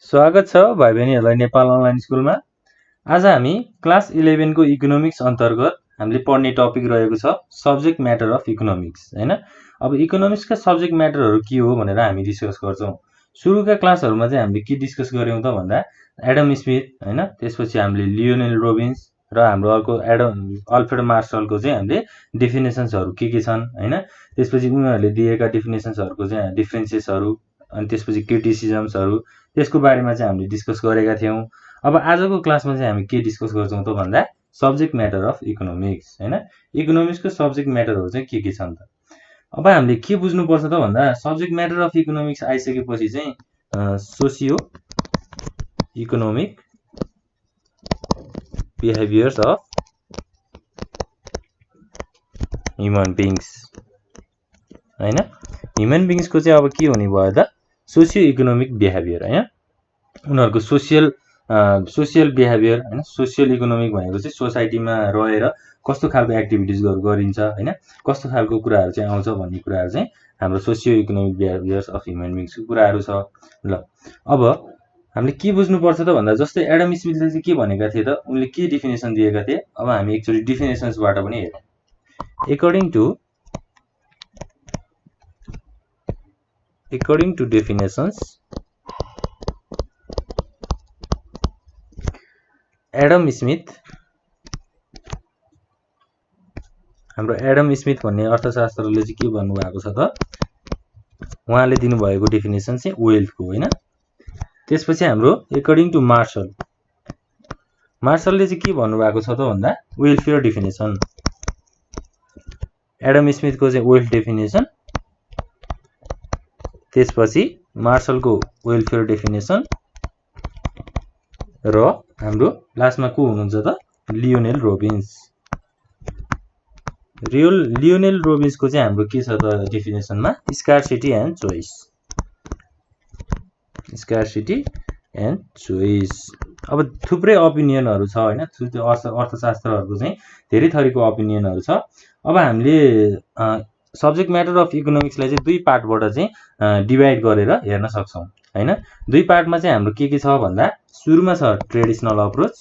स्वागत छ भाइ बहिनीहरूलाई नेपाल अनलाइन स्कुलमा। आज हामी क्लास 11 को इकोनोमिक्स अन्तर्गत हामीले पढ्ने टपिक रहेको छ सब्जेक्ट म्याटर अफ इकोनोमिक्स हैन। अब इकोनोमिक्सका सब्जेक्ट म्याटरहरू के हो भनेर हामी डिस्कस गर्छौं। सुरुका क्लासहरुमा चाहिँ हामीले के डिस्कस गर्यौं त भन्दा एडम स्मिथ हैन, त्यसपछि हामीले लियोनेल रोबिन्स र हाम्रो अर्को अल्फ्रेड मार्शलको चाहिँ हामीले डेफिनेसन्सहरु के छन् हैन। त्यसपछि उनीहरूले दिएका डेफिनेसन्सहरुको चाहिँ डिफरेन्सेसहरु अनि त्यसपछि क्रिटिसिजम्सहरु त्यसको बारेमा चाहिँ हामीले डिस्कस गरेका थियौं। अब आजको क्लासमा चाहिँ हामी के डिस्कस गर्छौं त भन्दा सब्जेक्ट म्याटर अफ इकोनोमिक्स हैन। इकोनोमिक्सको सब्जेक्ट म्याटरहरु चाहिँ के छन् त। अब हामीले के बुझ्नुपर्छ त भन्दा सब्जेक्ट म्याटर अफ इकोनोमिक्स आइसकेपछि चाहिँ socio economic behaviours of human beings हैन। ह्युमन बिङ्सको चाहिँ अब के हुने भयो त सोसियो इकोनोमिक बिहेभियर हैन। उनीहरुको सोसियल बिहेभियर हैन। सोसियल इकोनोमिक भनेको चाहिँ सोसाइटीमा रहेर कस्तो खालको एक्टिभिटिजहरु गरिन्छ हैन, कस्तो खालको कुराहरु चाहिँ आउँछ भन्ने कुराहरु चाहिँ हाम्रो socio economic behaviours of human बिङ्सको कुराहरु छ। ल अब हामीले के बुझ्नुपर्छ त भन्दा जस्तै एडम स्मिथले चाहिँ के भनेका थिए त, उनले के डेफिनेसन दिएका थिए। अब हामी एकचोटी डेफिनेसन्सबाट पनि हेरौं। According to definitions, Adam Smith, हाम्रो एडम स्मिथ भन्ने अर्थशास्त्रले चाहिँ के भन्नुभएको छ त, उहाँले दिनुभएको डेफिनेसन चाहिँ वेल्थको हैन। त्यसपछि हाम्रो अकर्डिङ टु मार्शलले चाहिँ के भन्नुभएको छ त भन्दा वेलफेयर डेफिनेसन। एडम स्मिथको चाहिँ वेल्थ डेफिनेसन, त्यसपछि मार्शलको वेलफेयर डेफिनेसन र हाम्रो लास्टमा को हुनुहुन्छ त लियोनेल रोबिन्स। लियोनेल रोबिन्सको चाहिँ हाम्रो के छ त डेफिनेसनमा स्कार्सिटी एन्ड चोइस। अब थुप्रै ओपिनियनहरु छ हैन। त्यो अर्थशास्त्रहरुको चाहिँ धेरै थरीको ओपिनियनहरु छ। अब हामीले सब्जेक्ट म्याटर अफ इकोनोमिक्सलाई चाहिँ दुई पार्टबाट चाहिँ डिभाइड गरेर हेर्न सक्छौं हैन। दुई पार्टमा चाहिँ हाम्रो के छ भन्दा सुरुमा छ ट्रेडिसनल अप्रोच,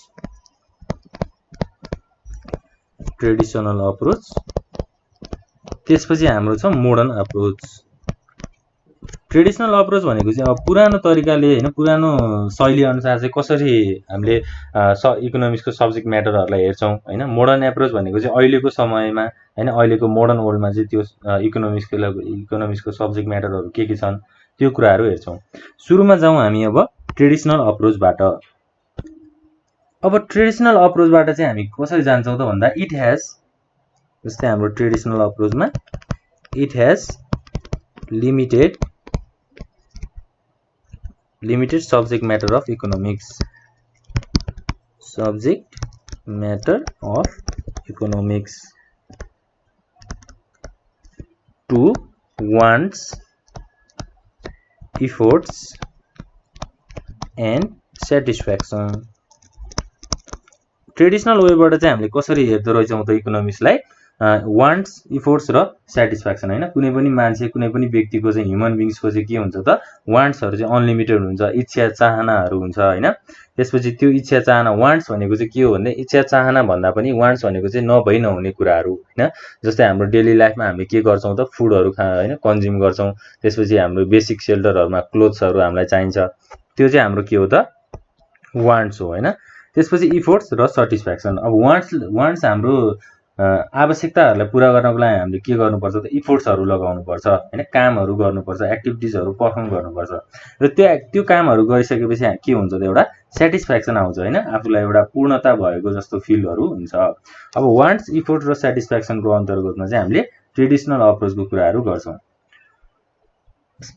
त्यसपछि हाम्रो छ मोडर्न अप्रोच। ट्रेडिसनल अप्रोच भनेको चाहिँ अब पुरानो तरिकाले हैन, पुरानो शैली अनुसार चाहिँ कसरी हामीले इकोनोमिक्सको सब्जेक्ट म्याटरहरुलाई हेर्छौं हैन। मोडर्न अप्रोच भनेको चाहिँ अहिलेको समयमा हैन, अहिलेको मोडर्न वर्ल्डमा चाहिँ त्यो इकोनोमिक्सको सब्जेक्ट म्याटरहरु के छन् त्यो कुराहरु हेर्छौं। सुरुमा जाउँ हामी अब ट्रेडिसनल अप्रोचबाट। अब ट्रेडिसनल अप्रोचबाट चाहिँ हामी कसरी जान्छौं त भन्दा इट हैज, जस्तै हाम्रो ट्रेडिसनल अप्रोचमा it has limited subject matter of economics to wants, efforts and satisfaction। Traditional वेबाट चाहिँ हामीले कसरी हेर्दो रहेछौं त इकोनोमिक्सलाई वान्ट्स, इफोर्ट्स र स्याटिस्फ्याक्सन हैन। कुनै पनि मान्छे, कुनै पनि व्यक्तिको चाहिँ ह्युमन बिङ्सको चाहिँ के हुन्छ त वान्ट्सहरु चाहिँ अनलिमिटेड हुन्छ, इच्छा चाहनाहरु हुन्छ हैन। त्यसपछि त्यो इच्छा चाहना, वान्ट्स भनेको चाहिँ के हो भन्दा इच्छा चाहना भन्दा पनि वान्ट्स भनेको चाहिँ नभई नहुने कुराहरु हैन। जस्तै हाम्रो डेली लाइफमा हामीले के गर्छौं त फुडहरु हैन कन्ज्युम गर्छौं। त्यसपछि हाम्रो बेसिक सेल्टरहरुमा क्लोथ्सहरु हामीलाई चाहिन्छ, त्यो चाहिँ हाम्रो के हो त वान्ट्स हो हैन। त्यसपछि इफोर्ट्स र सटिस्फ्याक्सन। अब वान्ट्स हाम्रो आवश्यकताहरुलाई पूरा गर्नको लागि हामीले के गर्नुपर्छ त इफोर्ट्सहरु लगाउनुपर्छ हैन, कामहरु गर्नुपर्छ, एक्टिभिटिजहरु परफर्म गर्नुपर्छ र त्यो कामहरु गरिसकेपछि के हुन्छ त एउटा स्याटिस्फ्याक्सन आउँछ हैन, आफुलाई एउटा पूर्णता भएको जस्तो फिलहरु हुन्छ। अब वान्ट्स, इफोर्ट र स्याटिस्फ्याक्सनको अन्तर्गतमा चाहिँ हामीले ट्रेडिसनल अप्रोचको कुराहरु गर्छौं।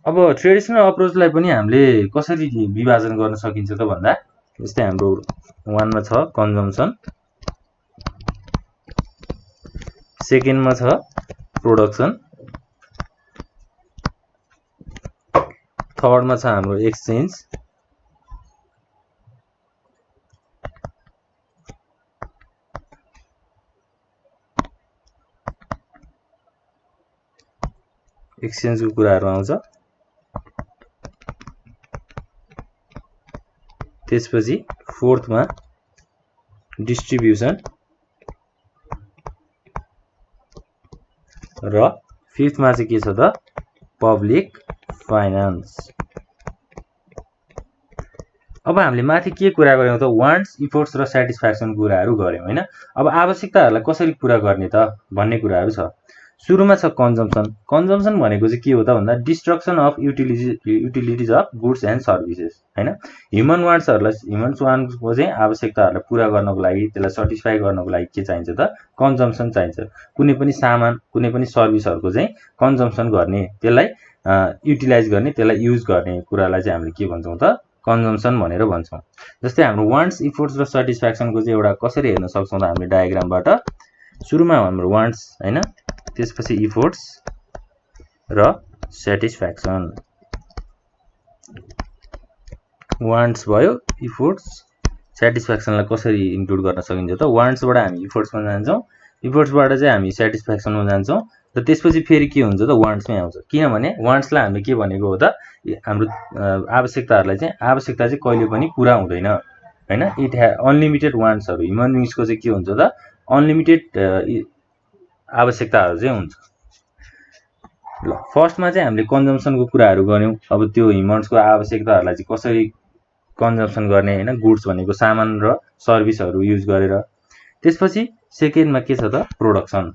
अब ट्रेडिसनल अप्रोचलाई पनि हामीले कसरी विभाजन गर्न सकिन्छ त भन्दा जस्तै हाम्रो 1 मा छ कन्जम्पसन, सेकेन्ड मा छ प्रोडक्सन, थर्ड मा छ हाम्रो एक्सचेन्ज, एक्सचेन्जको कुराहरु आउँछ। त्यसपछि फोर्थमा डिस्ट्रिब्युसन र फिफ्थमा चाहिँ के छ त पब्लिक फाइनान्स। अब हामीले माथि के कुरा गर्यौं त वान्ट्स इफोर्ट्स र स्याटिस्फ्याक्सन कुराहरू गर्यौं हैन। अब आवश्यकताहरूलाई कसरी पूरा गर्ने त भन्ने कुराहरू छ। सुरुमा छ कन्जम्पसन। कन्जम्पसन भनेको चाहिँ के हो त भन्दा destruction of utilities of goods and services हैन। ह्युमन वान्ट्सको चाहिँ आवश्यकताहरूलाई पूरा गर्नको लागि त्यसलाई सटिस्फाई गर्नको लागि के चाहिन्छ त कन्जम्पसन चाहिन्छ। कुनै पनि सामान कुनै पनि सर्भिसहरुको चाहिँ कन्जम्पसन गर्ने त्यसलाई युटिलाइज गर्ने त्यसलाई युज गर्ने कुरालाई चाहिँ हामीले के भन्छौं त कन्जम्पसन भनेर भन्छौं। जस्तै हाम्रो वान्ट्स इफोर्ट्स र सटिस्फ्याक्सनको चाहिँ एउटा कसरी हेर्न सक्छौं त हामीले डायग्रामबाट सुरुमा हाम्रो वान्ट्स हैन त्यसपछि इफोर्ट्स र स्याटिस्फ्याक्सन। वान्ट्स भयो इफोर्ट्स स्याटिस्फ्याक्सनलाई कसरी इन्क्लुड गर्न सकिन्छ त वान्ट्सबाट हामी इफोर्ट्समा जान्छौं इफोर्ट्सबाट चाहिँ हामी स्याटिस्फ्याक्सनमा जान्छौं र त्यसपछि फेरि के हुन्छ त वान्ट्समै आउँछ। किनभने वान्ट्सलाई हामीले के भनेको हो त हाम्रो आवश्यकताहरूलाई चाहिँ आवश्यकता चाहिँ कहिले पनि पूरा हुँदैन हैन। इट अनलिमिटेड वान्ट्सहरु ह्युमन बिइङ्सको चाहिँ के हुन्छ त अनलिमिटेड आवश्यकताहरु चाहिँ हुन्छ। ल फर्स्टमा चाहिँ हामीले कन्जम्पसनको कुराहरु गर्यौं। अब त्यो ह्युमन्सको आवश्यकताहरुलाई चाहिँ कसरी कन्जम्पसन गर्ने हैन गुड्स भनेको सामान र सर्भिसहरु युज गरेर। त्यसपछि सेकेन्डमा के छ त प्रोडक्सन।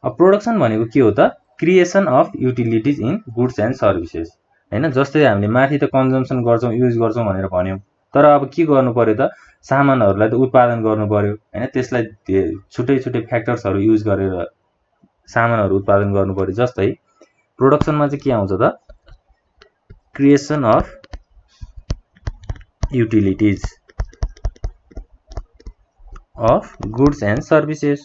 अब प्रोडक्सन भनेको के हो त creation of utilities in goods and services हैन। जस्तै हामीले माथि त कन्जम्पसन गर्छौं युज गर्छौं भनेर भन्यौं तर अब के गर्नु पर्यो त सामानहरुलाई त उत्पादन गर्नु पर्यो हैन। त्यसलाई छुट्टै छुट्टै फ्याक्टर्सहरु युज गरेर सामानहरु उत्पादन गर्नु पर्यो। जस्तै प्रोडक्सनमा चाहिँ के आउँछ त creation of utilities of goods and services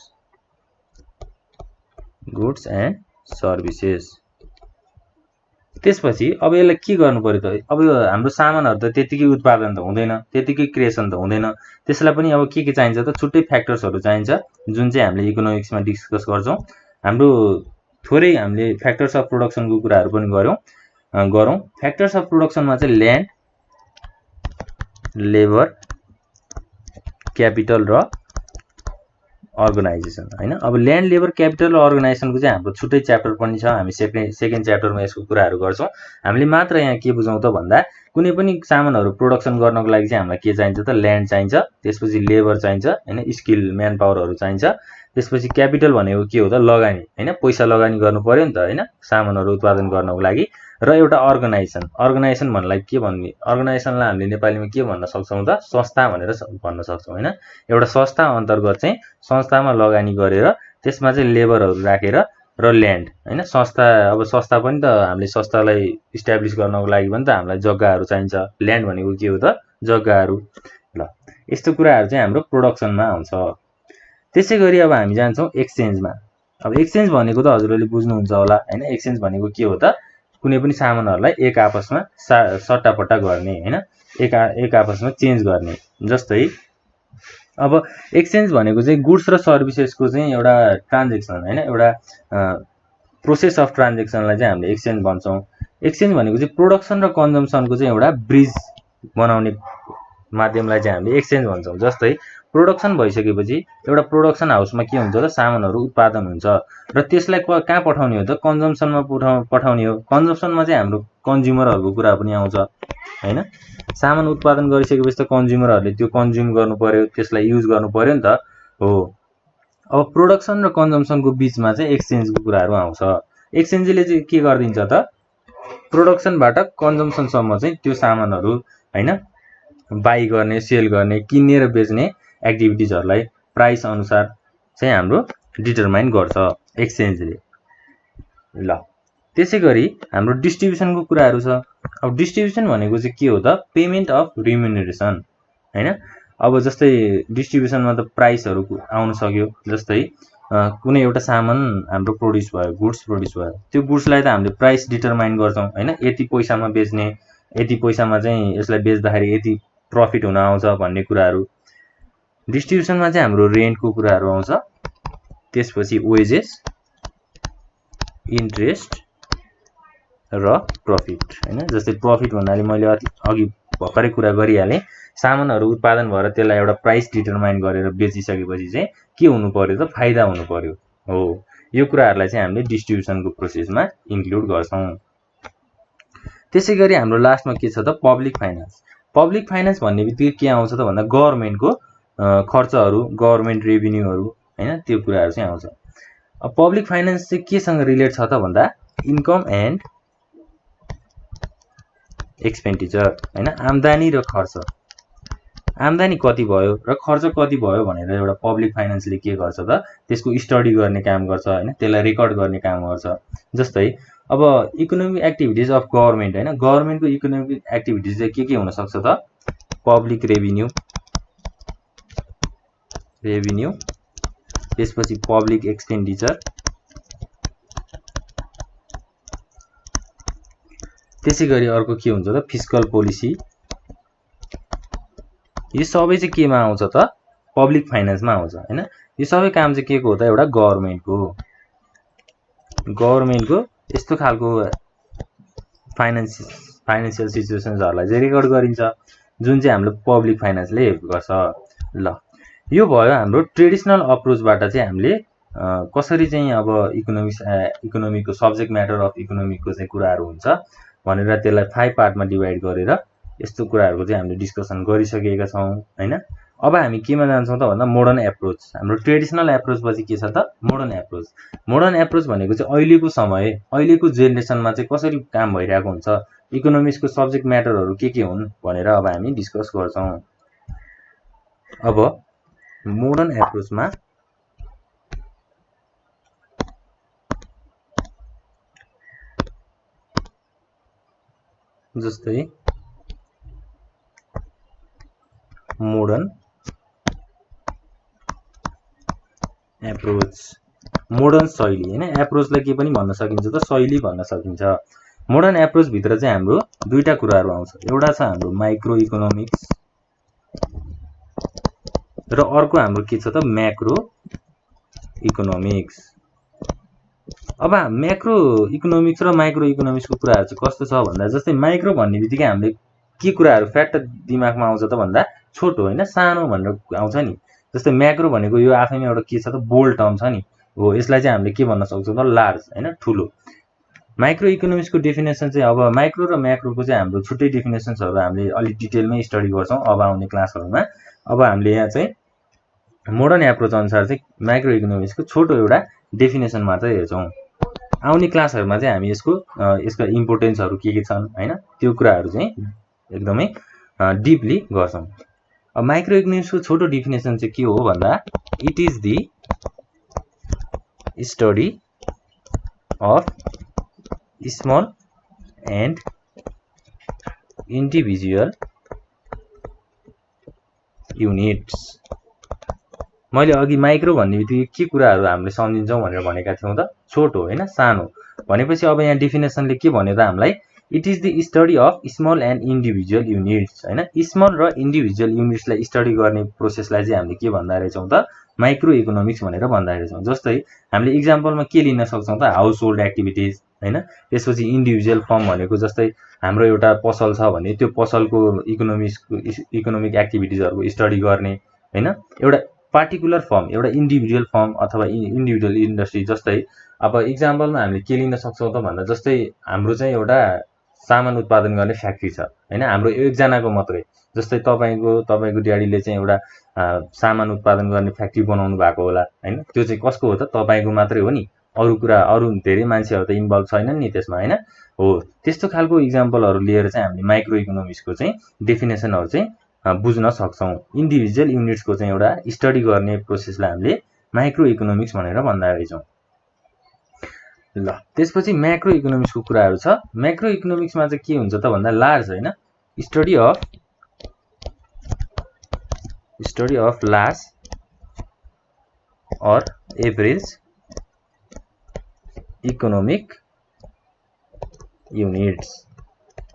त्यसपछि अब यसलाई के गर्नु पर्यो त अब हाम्रो सामानहरु त त्यतिकै उत्पादन त हुँदैन त्यतिकै क्रिएसन त हुँदैन। त्यसलाई पनि अब के चाहिन्छ त छुट्टै फ्याक्टर्सहरु चाहिन्छ जुन चाहिँ हामीले इकोनोमिक्समा डिस्कस गर्छौं। हाम्रो थोरै हामीले फ्याक्टर्स अफ प्रोडक्सनको कुराहरु पनि गरौं। फ्याक्टर्स अफ प्रोडक्सनमा चाहिँ ल्यान्ड लेबर क्यापिटल र अर्गनाइजेसन हैन। अब ल्यान्ड लेबर क्यापिटल र अर्गनाइजेसनको चाहिँ हाम्रो छुट्टै च्याप्टर पनि छ। हामी सेकेन्ड च्याप्टरमा यसको कुराहरु गर्छौं। हामीले मात्र यहाँ के बुझौं त भन्दा कुनै पनि सामानहरु प्रोडक्सन गर्नको लागि चाहिँ हामीलाई के चाहिन्छ त ल्यान्ड चाहिन्छ त्यसपछि लेबर चाहिन्छ हैन स्किल म्यान पावरहरु चाहिन्छ। त्यसपछि क्यापिटल भनेको के हो त लगानी हैन पैसा लगानी गर्नु पर्यो नि त हैन सामानहरु उत्पादन गर्नको लागि। र एउटा अर्गनाइजेसन भन्नलाई के भन्ने अर्गनाइजेसनलाई हामीले नेपालीमा के भन्न सक्छौं त संस्था भनेर भन्न सक्छौं हैन। एउटा संस्था अन्तर्गत चाहिँ संस्थामा लगानी गरेर त्यसमा चाहिँ लेबरहरु राखेर र ल्यान्ड हैन। अब संस्था पनि त हामीले संस्थालाई इस्टाब्लिश गर्नको लागि पनि त हामीलाई जग्गाहरु चाहिन्छ। ल्यान्ड भनेको के हो त जग्गाहरु। ल यस्तो कुराहरु चाहिँ हाम्रो प्रोडक्सनमा आउँछ। त्यसैगरी अब हामी जान्छौं एक्सचेन्जमा। अब एक्सचेन्ज भनेको त हजुरहरुले बुझ्नुहुन्छ होला हैन। एक्सचेन्ज भनेको के हो त कुनै पनि सामानहरुलाई एक आपसमा सट्टापट्टा गर्ने हैन एक आपसमा चेन्ज गर्ने। जस्तै अब एक्सचेन्ज भनेको चाहिँ गुड्स र सर्भिसेसको चाहिँ एउटा ट्रान्ज्याक्सन हैन एउटा प्रोसेस अफ ट्रान्ज्याक्सनलाई चाहिँ हामीले एक्सचेन्ज भन्छौं। एक्सचेन्ज भनेको चाहिँ प्रोडक्सन र कन्जम्पसनको चाहिँ एउटा ब्रिज बनाउने माध्यमलाई चाहिँ हामीले एक्सचेन्ज भन्छौं। जस्तै प्रोडक्सन भइसकेपछि एउटा प्रोडक्सन हाउसमा के हुन्छ त सामानहरु उत्पादन हुन्छ र त्यसलाई कहाँ पठाउने हो त कन्जम्पसनमा पठाउने हो। कन्जम्पसनमा चाहिँ हाम्रो कन्ज्युमरहरुको कुरा पनि आउँछ हैन। सामान उत्पादन गरिसकेपछि त कन्ज्युमरहरुले त्यो कन्ज्युम गर्नु पर्यो त्यसलाई युज गर्नु पर्यो नि त हो। अब प्रोडक्सन र कन्जम्पसनको बीचमा चाहिँ एक्सचेन्जको कुराहरु आउँछ। एक्सचेन्जले चाहिँ के गर्दिन्छ त प्रोडक्सनबाट कन्जम्पसनसम्म चाहिँ त्यो सामानहरु हैन बाइ गर्ने सेल गर्ने किन्ने र बेच्ने एक्टिभिटिजहरुलाई प्राइस अनुसार चाहिँ हाम्रो डिटरमाइन गर्छ एक्सचेन्जले। ल त्यसैगरी हाम्रो डिस्ट्रिब्युसनको कुराहरु छ। अब डिस्ट्रिब्युसन भनेको चाहिँ के हो त पेमेन्ट अफ रिम्युनरेसन हैन। अब जस्तै डिस्ट्रिब्युसनमा त प्राइसहरु आउन सक्यो। जस्तै कुनै एउटा सामान हाम्रो प्रोड्युस भयो गुड्स प्रोड्युस भयो त्यो गुड्सलाई त हामीले प्राइस डिटरमाइन गर्छौं हैन। यति पैसामा बेच्ने यति पैसामा चाहिँ यसलाई बेच्दाखेरि यति प्रफिट हुन आउँछ भन्ने कुराहरु। डिस्ट्रिब्युसनमा चाहिँ हाम्रो रेन्टको कुराहरु आउँछ। त्यसपछि वेजेस इन्ट्रेस्ट र प्रफिट हैन। जस्तै प्रफिट भन्नाले मैले अघि भर्खरै कुरा गरिहालेँ, सामानहरू उत्पादन भएर त्यसलाई एउटा प्राइस डिटरमाइन गरेर बेचिसकेपछि चाहिँ के हुनु पर्यो त फाइदा हुनु पर्यो हो। यो कुराहरूलाई चाहिँ हामीले डिस्ट्रिब्युसनको प्रोसेसमा इन्क्लुड गर्छौँ। त्यसै गरी हाम्रो लास्टमा के छ त पब्लिक फाइनेन्स। पब्लिक फाइनेन्स भन्ने बित्तिकै के आउँछ त भन्दा गभर्मेन्टको खर्चहरू, गभर्मेन्ट रेभिन्यूहरू हैन, त्यो कुराहरू चाहिँ आउँछ। अब पब्लिक फाइनेन्स चाहिँ केसँग रिलेट छ त भन्दा इन्कम एन्ड एक्सपेन्डिचर हैन, आम्दानी र खर्च। आम्दानी कति भयो र खर्च कति भयो भनेर एउटा पब्लिक फाइनेन्सले के गर्छ त त्यसको स्टडी गर्ने काम गर्छ हैन, त्यसलाई रेकर्ड गर्ने काम गर्छ। जस्तै अब इकोनोमिक एक्टिभिटिज अफ गभर्मेन्ट हैन, गभर्मेन्टको इकोनोमिक एक्टिभिटिज चाहिँ के हुन सक्छ त पब्लिक रेभिन्यू, त्यसपछि पब्लिक एक्सपेन्डिचर, त्यसै गरी अर्को के हुन्छ त फिस्कल पोलिसी। यो सबै चाहिँ केमा आउँछ त पब्लिक फाइनेन्समा आउँछ हैन। यो सबै काम चाहिँ के को हो त एउटा गभर्मेन्टको यस्तो खालको फाइनेन्सियल सिचुएसन्सहरूलाई चाहिँ रेकर्ड गरिन्छ जुन चाहिँ हाम्रो पब्लिक फाइनेन्सले हेल्प गर्छ। ल यो भयो हाम्रो ट्रेडिसनल अप्रोचबाट चाहिँ हामीले कसरी चाहिँ अब इकोनोमिकको सब्जेक्ट म्याटर अफ इकोनोमिकको चाहिँ कुराहरू हुन्छ भनेर त्यसलाई 5 पार्टमा डिभाइड गरेर यस्तो कुराहरूको चाहिँ हामीले डिस्कसन गरिसकेका छौँ हैन। अब हामी केमा जान्छौँ त भन्दा मोडर्न एप्रोच। हाम्रो ट्रेडिसनल एप्रोच पछि के छ त मोडर्न एप्रोच। मोडर्न एप्रोच भनेको चाहिँ अहिलेको समय, अहिलेको जेनेरेसनमा चाहिँ कसरी काम भइरहेको हुन्छ, इकोनोमिक्सको सब्जेक्ट म्याटरहरू के हुन् भनेर अब हामी डिस्कस गर्छौँ। अब मोडर्न एप्रोचमा जस्तै मोडर्न एप्रोच, मोडर्न शैली हैन, एप्रोचलाई के पनि भन्न सकिन्छ त शैली भन्न सकिन्छ। मोडर्न एप्रोच भित्र चाहिँ हाम्रो दुईटा कुराहरू आउँछ, एउटा छ हाम्रो माइक्रो इकोनोमिक्स र अर्को हाम्रो के छ त म्याक्रो इकोनोमिक्स। अब म्याक्रो इकोनोमिक्स र माइक्रो इकोनोमिक्सको कुराहरू चाहिँ कस्तो छ भन्दा जस्तै माइक्रो भन्ने बित्तिकै हामीले के कुराहरू फ्याक्ट दिमागमा आउँछ त भन्दा छोटो हैन, सानो भनेर आउँछ नि। जस्तै म्याक्रो भनेको यो आफैमा एउटा के छ त बोल्ड टर्म छ नि हो, यसलाई चाहिँ हामीले के भन्न सक्छौँ त लार्ज हैन, ठुलो। माइक्रो इकोनोमिक्सको डेफिनेसन चाहिँ अब माइक्रो र म्याक्रोको चाहिँ हाम्रो छुट्टै डेफिनेसन्सहरू हामीले अलिक डिटेलमै स्टडी गर्छौँ अब आउने क्लासहरूमा। अब हामीले यहाँ चाहिँ मोडर्न एप्रोच अनुसार चाहिँ माइक्रो इकोनोमिक्सको छोटो एउटा डेफिनेसन मात्र हेर्छौँ। आउने क्लासहरूमा चाहिँ हामी यसका इम्पोर्टेन्सहरू के छन् हैन, त्यो कुराहरू चाहिँ एकदमै डिपली गर्छौँ। अब माइक्रो इकोनोमिक्सको छोटो डेफिनेसन चाहिँ के हो भन्दा it is the study of small and individual units. मैले अघि माइक्रो भन्ने बित्तिकै के कुराहरू हामीले सम्झिन्छौँ भनेर भनेका थियौँ त छोटो हैन, सानो भनेपछि अब यहाँ डेफिनेसनले के भन्यो त हामीलाई it is the study of small and individual units हैन। स्मल र इन्डिभिजुअल युनिट्सलाई स्टडी गर्ने प्रोसेसलाई चाहिँ हामीले के भन्दा रहेछौँ त माइक्रो इकोनोमिक्स भनेर भन्दा रहेछौँ। जस्तै हामीले इक्जाम्पलमा के लिन सक्छौँ त हाउस होल्ड एक्टिभिटिज हैन, त्यसपछि इन्डिभिजुअल फर्म भनेको जस्तै हाम्रो एउटा पसल छ भने त्यो पसलको इकोनोमिक एक्टिभिटिजहरूको स्टडी गर्ने हैन। एउटा पार्टिकुलर फर्म, एउटा इन्डिभिजुअल फर्म अथवा इन्डिभिजुअल इन्डस्ट्री। जस्तै अब इक्जाम्पलमा हामीले के लिन सक्छौँ त भन्दा जस्तै हाम्रो चाहिँ एउटा सामान उत्पादन गर्ने फ्याक्ट्री छ हैन, हाम्रो एकजनाको मात्रै। जस्तै तपाईँको ड्याडीले चाहिँ एउटा सामान उत्पादन गर्ने फ्याक्ट्री बनाउनु भएको होला हैन, त्यो चाहिँ कसको हो त तपाईँको मात्रै हो नि, अरू धेरै मान्छेहरू त इन्भल्भ छैनन् नि त्यसमा हैन हो। त्यस्तो खालको इक्जाम्पलहरू लिएर चाहिँ हामीले माइक्रो इकोनोमिक्सको चाहिँ डेफिनेसनहरू चाहिँ बुझ्न सक्छौँ। इन्डिभिजुअल युनिट्सको चाहिँ एउटा स्टडी गर्ने प्रोसेसलाई हामीले माइक्रो इकोनोमिक्स भनेर भन्दा रहेछौँ। ल त्यसपछि म्याक्रो इकोनोमिक्सको कुराहरू छ। म्याक्रो इकोनोमिक्समा चाहिँ के हुन्छ त भन्दा लार्ज हैन, study of large or average economic units.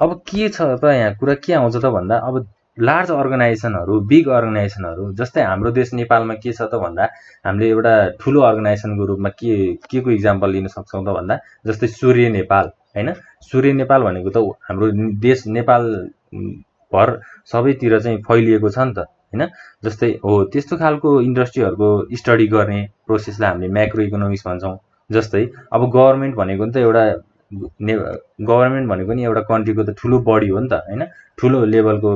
अब के छ त यहाँ कुरा के आउँछ त भन्दा अब लार्ज अर्गनाइजेसनहरू, बिग अर्गनाइजेसनहरू जस्तै हाम्रो देश नेपालमा के छ त भन्दा हामीले एउटा ठुलो अर्गनाइजेसनको रूपमा के को इक्जाम्पल लिन सक्छौँ त भन्दा जस्तै सूर्य नेपाल हैन। सूर्य नेपाल भनेको त हाम्रो देश नेपाल भर सबैतिर चाहिँ फैलिएको छ नि त हैन। जस्तै हो त्यस्तो खालको इन्डस्ट्रीहरुको स्टडी गर्ने प्रोसेसलाई हामीले म्याक्रो इकोनोमिक्स भन्छौं। जस्तै अब गभर्नमेन्ट भनेको नि त एउटा गभर्नमेन्ट भनेको नि एउटा कन्ट्रीको त ठुलो बडी हो नि त हैन, ठुलो लेभलको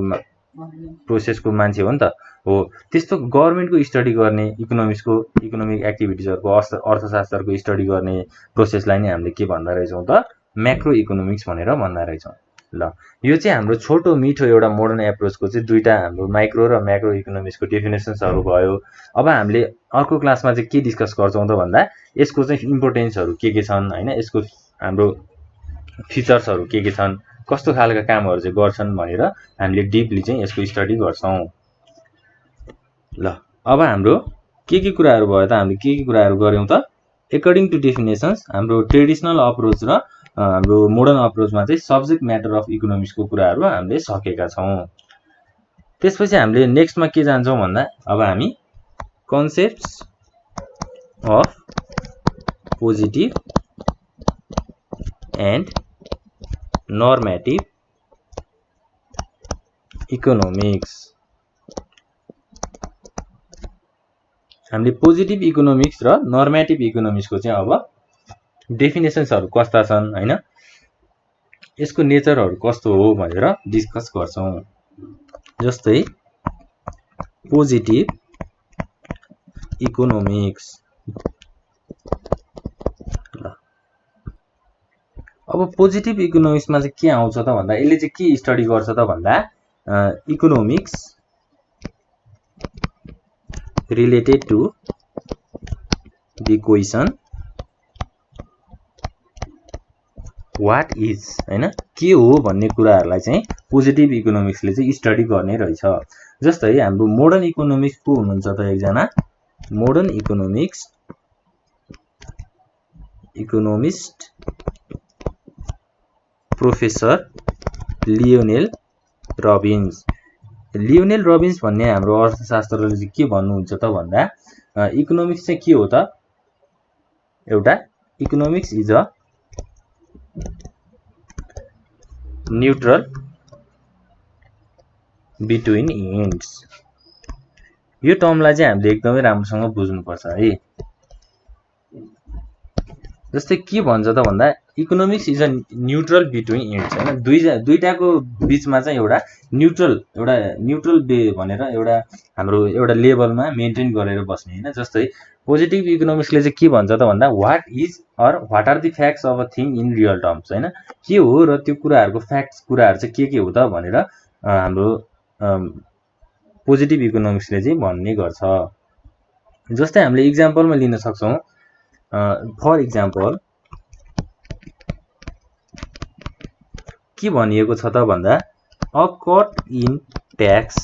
प्रोसेसको मान्छे हो नि त। हो त्यस्तो गभर्नमेन्टको स्टडी गर्ने इकोनोमिक एक्टिभिटिजहरुको अर्थशास्त्रको स्टडी गर्ने प्रोसेसलाई नै हामीले के भन्दा रहेछौं त म्याक्रो इकोनोमिक्स भनेर भन्दा रहेछौं। ल यो चाहिँ हाम्रो छोटो मिठो एउटा मोडर्न एप्रोचको चाहिँ दुईटा हाम्रो माइक्रो र म्याक्रो इकोनोमिक्सको डेफिनेसन्सहरु भयो। अब हामीले अर्को क्लासमा चाहिँ के डिस्कस गर्छौं त भन्दा यसको चाहिँ इम्पोर्टेन्सहरु के छन् हैन, यसको हाम्रो फिचर्सहरु के छन्, कस्तो खालका कामहरु चाहिँ गर्छन् भनेर हामीले डीपली चाहिँ यसको स्टडी गर्छौं। ल अब हाम्रो के कुराहरु भयो त, हामीले के कुराहरु गर्यौं त एकर्डिङ टु डेफिनेसन्स हाम्रो ट्रेडिसनल अप्रोच र हाम्रो मोडर्न अप्रोचमा चाहिँ सब्जेक्ट म्याटर अफ इकोनोमिक्सको कुराहरु हामीले सकेका छौं। त्यसपछि हामीले नेक्स्टमा के जान्छौं भन्दा अब हामी concepts of positive and normative economics. हामीले पोजिटिभ इकोनोमिक्स र नर्मेटिभ इकोनोमिक्सको चाहिँ अब डेफिनेसन्सहरु कस्ता छन् हैन, यसको नेचरहरु कस्तो हो भनेर डिस्कस गर्छौं। जस्तै पोजिटिभ इकोनोमिक्स। अब पोजिटिभ इकोनोमिक्समा चाहिँ के आउँछ त भन्दा यसले चाहिँ के स्टडी गर्छ त भन्दा economics related to the question what is हैन, के हो भन्ने कुराहरुलाई चाहिँ पोजिटिभ इकोनोमिक्सले चाहिँ स्टडी गर्ने रहेछ। जस्तै हाम्रो मोडर्न इकोनोमिक्स को हुनुहुन्छ त एकजना modern economist professor Lionel Robbins. Lionel Robbins भन्ने हाम्रो अर्थशास्त्रले चाहिँ के भन्नुहुन्छ त भन्दा इकोनोमिक्स चाहिँ के हो त, एउटा economics is a neutral between ends. यो टर्मलाई चाहिँ हामीले एकदमै राम्रोसँग बुझ्नुपर्छ है। जस्तै के भन्छ त भन्दा economics is a neutral between ends हैन, दुईटाको बीचमा चाहिँ एउटा न्यूट्रल बे भनेर एउटा हाम्रो एउटा लेभलमा मेन्टेन गरेर बस्ने हैन। जस्तै पोजिटिभ इकोनोमिक्सले चाहिँ के भन्छ त भन्दा what is or what are the facts of a thing in real terms हैन, के हो र त्यो कुराहरुको फ्याक्ट्स कुराहरु चाहिँ के हो त भनेर हाम्रो पोजिटिभ इकोनोमिक्सले चाहिँ भन्ने गर्छ। जस्तै हामीले एक्जाम्पलमा लिन सक्छौं, फर एक्जाम्पल के भनिएको छ त भन्दा a cut in tax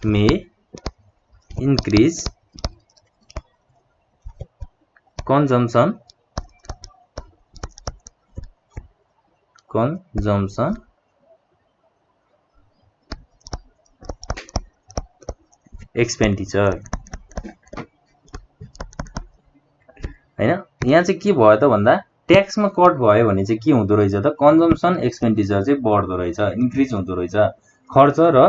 may increase consumption expenditure हैन। यहाँ चाहिँ के भयो त भन्दा ट्याक्समा कट भयो भने चाहिँ के हुँदो रहेछ त कन्जम्सन एक्सपेन्डिचर चाहिँ बढ्दो रहेछ, इन्क्रिज हुँदो रहेछ, खर्च र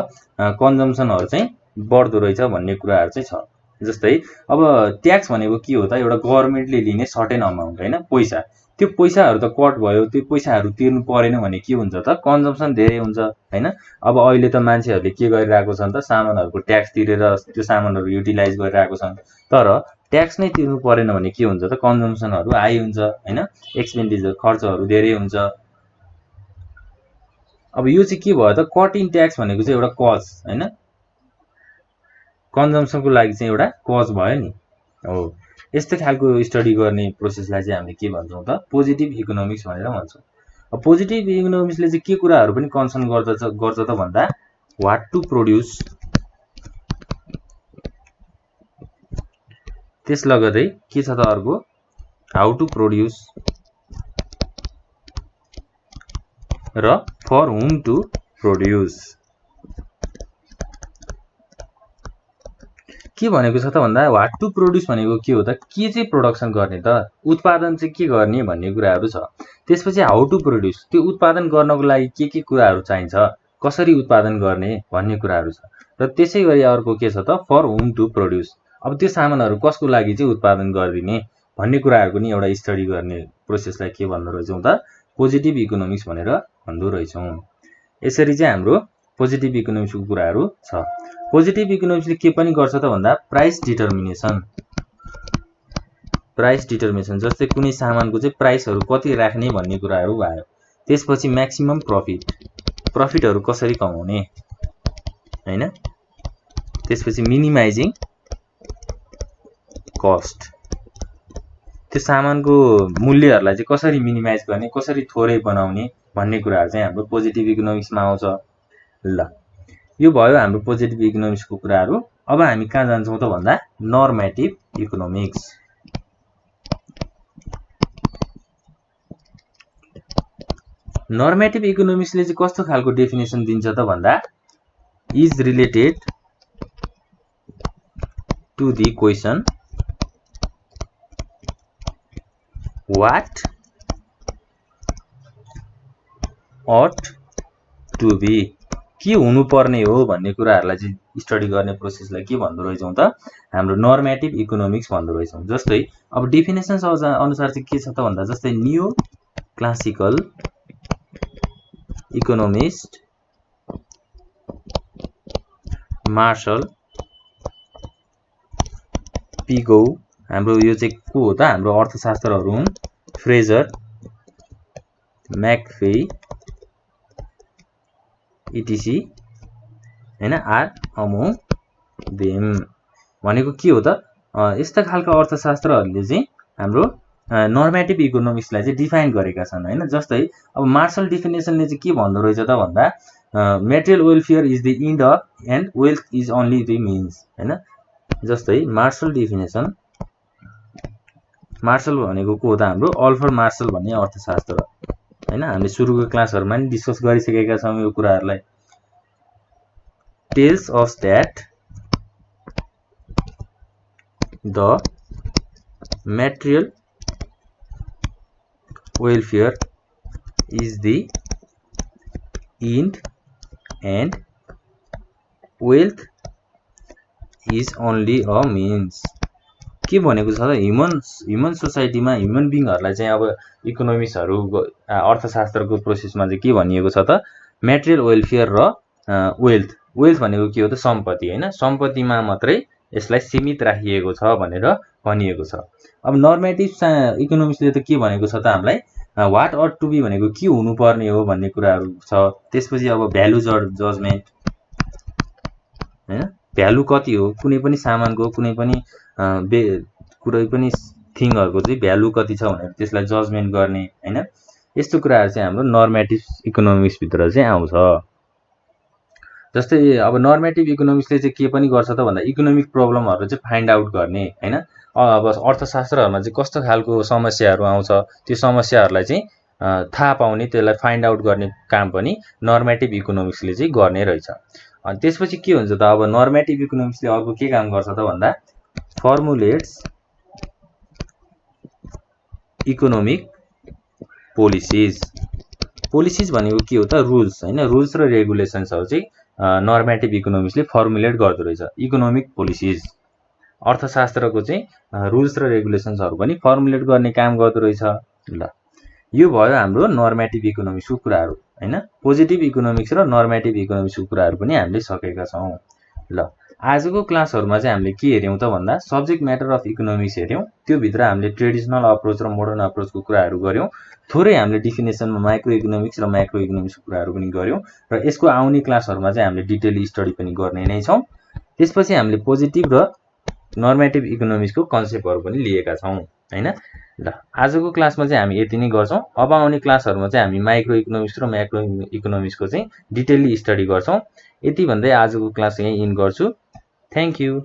कन्जम्सनहरु चाहिँ बढ्दो रहेछ भन्ने कुराहरु चाहिँ छ। जस्तै अब ट्याक्स भनेको के हो त एउटा गभर्नमेन्टले लिने सर्टेन अमाउन्ट हैन, पैसा, त्यो पैसाहरु त कट भयो, त्यो पैसाहरु तिर्नु परेन भने के हुन्छ त कन्जम्सन धेरै हुन्छ हैन। अब अहिले त मान्छेहरुले के गरिरहेको छन् त सामानहरुको ट्याक्स तिरेर त्यो सामानहरु युटिलाइज गरिरहेको छन्, तर ट्याक्स नै तिर्नु परेन भने के हुन्छ त कन्जम्सनहरु हाई हुन्छ हैन, एक्सपेन्डिचर खर्चहरु धेरै हुन्छ। अब यो चाहिँ के भयो त कट इन ट्याक्स भनेको चाहिँ एउटा कज हैन, कन्जम्सनको लागि चाहिँ एउटा कज भयो नि हो। यस्तै खालको स्टडी गर्ने प्रोसेसलाई चाहिँ हामीले के भन्छौं त पोजिटिभ इकोनोमिक्स भनेर भन्छौं। अब पोजिटिभ इकोनोमिक्सले चाहिँ के कुराहरु पनि कन्सर्न गर्छ त भन्दा व्हाट टु प्रोड्युस, त्यस लगतै के छ त अर्को हाउ टु प्रोड्युस र फर हुम टु प्रोड्युस। के भनेको छ त भन्दा व्हाट टु प्रोड्युस भनेको के हो त के चाहिँ प्रोडक्सन गर्ने त, उत्पादन चाहिँ के गर्ने भन्ने कुराहरु छ। त्यसपछि हाउ टु प्रोड्युस, त्यो उत्पादन गर्नको लागि के कुराहरु चाहिन्छ, कसरी उत्पादन गर्ने भन्ने कुराहरू छ। र त्यसै गरी अर्को के छ त फर हुम टु प्रोड्युस। अब त्यो सामानहरू कसको लागि चाहिँ उत्पादन गरिदिने भन्ने कुराहरू पनि एउटा स्टडी गर्ने प्रोसेसलाई के भन्दो रहेछौँ त पोजिटिभ इकोनोमिक्स भनेर भन्दो रहेछौँ। यसरी चाहिँ हाम्रो पोजिटिभ इकोनोमिक्सको कुराहरू छ। पोजिटिभ इकोनोमिक्सले के पनि गर्छ त भन्दा प्राइस डिटर्मिनेसन जस्तै कुनै सामानको चाहिँ प्राइसहरू कति राख्ने भन्ने कुराहरू भयो। त्यसपछि म्याक्सिमम प्रफिटहरू कसरी कमाउने हैन। त्यसपछि मिनिमाइजिङ कस्ट, त्यो सामानको मूल्यहरूलाई चाहिँ कसरी मिनिमाइज गर्ने कसरी थोरै बनाउने भन्ने कुराहरू चाहिँ हाम्रो पोजिटिभ इकोनोमिक्समा आउँछ। ल यो भयो हाम्रो पोजिटिभ इकोनोमिक्सको कुराहरू। अब हामी कहाँ जान्छौँ त भन्दा नर्मेटिभ इकोनोमिक्स। नर्मेटिभ इकोनोमिक्सले चाहिँ कस्तो खालको डेफिनेसन दिन्छ त भन्दा is related to the question what ought to be, के हुनुपर्ने हो भन्ने कुराहरूलाई चाहिँ स्टडी गर्ने प्रोसेसलाई के भन्दो रहेछौँ त हाम्रो नर्मेटिभ इकोनोमिक्स भन्दो रहेछौँ। जस्तै अब डेफिनेसन अनुसार चाहिँ के छ त भन्दा जस्तै new classical economist Marshall Pigou, हाम्रो यो चाहिँ को हो त हाम्रो अर्थशास्त्रहरू हुन्। फ्रेजर, मैकफे इटिसी हैन आर अमोङ देम भनेको के हो त यस्ता खालका अर्थशास्त्रहरूले चाहिँ हाम्रो नर्मेटिभ इकोनोमिक्सलाई चाहिँ डिफाइन गरेका छन् हैन। जस्तै अब मार्शल डेफिनेसनले चाहिँ के भन्दो रहेछ त भन्दा material welfare is the end and wealth is only the means हैन। जस्तै मार्शल डेफिनेसन, मार्शल भनेको को हो त हाम्रो अल्फ्रेड मार्शल भन्ने अर्थशास्त्र हैन। हामीले सुरुको क्लासहरुमा नि डिस्कस गरिसकेका छौं यो कुराहरुलाई। Tells us that the material welfare is the end and wealth is only a means. के भनेको छ त ह्युमन सोसाइटीमा ह्युमन बिङहरुलाई चाहिँ अब इकोनोमिक्सहरु अर्थशास्त्रको प्रोसेसमा चाहिँ के भनिएको छ त मेटेरियल वेलफेयर र वेल्थ भनेको के हो त सम्पत्ति हैन। सम्पत्तिमा मात्रै यसलाई सीमित राखिएको छ भनेर भनिएको छ। अब नर्मेटिभ इकोनोमिक्सले त के भनेको छ त हामीलाई व्हाट अट टु बी भनेको के हुनुपर्ने हो भन्ने कुराहरु छ। त्यसपछि अब भ्यालु जजमेन्ट हैन, भ्यालु कति हो कुनै पनि सामानको कुनै पनि कुनै पनि थिङहरुको चाहिँ भ्यालु कति छ भनेर त्यसलाई जजमेन्ट गर्ने हैन। यस्तो कुराहरु चाहिँ हाम्रो नर्मेटिभ इकोनोमिक्स भित्र चाहिँ आउँछ। जस्तै अब नर्मेटिभ इकोनोमिक्सले चाहिँ के पनि गर्छ त भन्दा इकोनोमिक प्रब्लमहरु चाहिँ फाइन्ड आउट गर्ने हैन। अब अर्थशास्त्रहरुमा चाहिँ कस्तो खालको समस्याहरु आउँछ त्यो समस्याहरुलाई चाहिँ थाहा पाउने त्यसलाई फाइन्ड आउट गर्ने काम पनि नर्मेटिभ इकोनोमिक्सले चाहिँ गर्ने रहेछ। अनि त्यसपछि के हुन्छ त अब नर्मेटिभ इकोनोमिक्सले अर्को के काम गर्छ त भन्दा फर्मुलेट्स इकोनोमिक पोलिसीज भनेको के हो त रुल्स हैन। रुल्स र रेगुलेसन्सहरु चाहिँ नर्मेटिभ इकोनोमिक्सले फर्मुलेट गर्दो रहेछ। इकोनोमिक पोलिसीज अर्थशास्त्रको चाहिँ रुल्स र रेगुलेसन्सहरु पनि फर्मुलेट गर्ने काम गर्दो रहेछ। ल यो भयो हाम्रो नर्मेटिभ इकोनोमिक्सको कुराहरु हैन। पोजिटिभ इकोनोमिक्स र नर्मेटिभ इकोनोमिक्सको कुराहरु पनि हामीले सकेका छौं। ल आजको क्लासहरुमा चाहिँ हामीले के हेर्यौं त भन्दा सब्जेक्ट म्याटर अफ इकोनोमिक्स हेर्यौं। त्यो भित्र हामीले ट्रेडिसनल अप्रोच र मोडर्न अप्रोचको कुराहरु गर्यौं। थोरै हामीले डिफिनेसनमा माइक्रो इकोनोमिक्स र म्याक्रो इकोनोमिक्सको कुराहरु पनि गर्यौं र यसको आउने क्लासहरुमा चाहिँ हामीले डिटेल स्टडी पनि गर्ने नै छौं। त्यसपछि हामीले पोजिटिभ र नर्मेटिभ इकोनोमिक्सको कन्सेप्टहरु पनि लिएका छौं हैन। ल आजको क्लासमा चाहिँ हामी यति नै गर्छौं। अब आउने क्लासहरुमा चाहिँ हामी माइक्रो इकोनोमिक्स र म्याक्रो इकोनोमिक्सको चाहिँ डिटेलली स्टडी गर्छौं। यति भन्दै आजको क्लास यही इन गर्छु। Thank you.